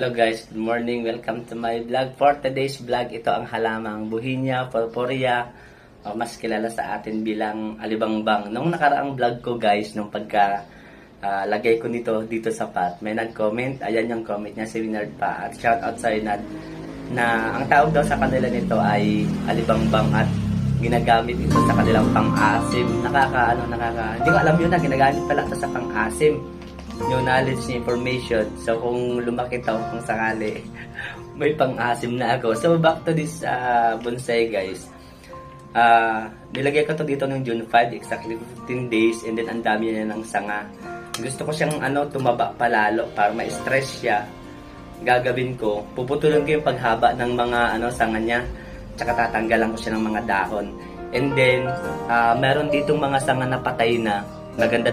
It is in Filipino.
Hello guys, good morning. Welcome to my vlog. For today's vlog, ito ang halamang Buhinia purpurea, o mas kilala sa atin bilang alibangbang. Nung nakaraang vlog ko guys, nung pagka lagay ko dito sa pot, may nag-comment. Ayan yung comment niya, si Winard pa. At shout out sa Winard na ang tawag daw sa kanila nito ay alibangbang at ginagamit ito sa kanilang pang-asim. Hindi ko alam yun na ginagamit pala ito sa pang-asim. Yung knowledge, information. So, kung lumaki to, kung sakali, may pang-asim na ako. So, back to this bonsai, guys. Nilagay ko to dito noong June 5, exactly 15 days, and then ang dami na ng sanga. Gusto ko siyang tumaba palalo para ma-stress siya. Gagawin ko, puputulin ko yung paghaba ng mga sanga niya, tsaka tatanggalan ko siya ng mga dahon. And then, meron ditong mga sanga na patay na, maganda daw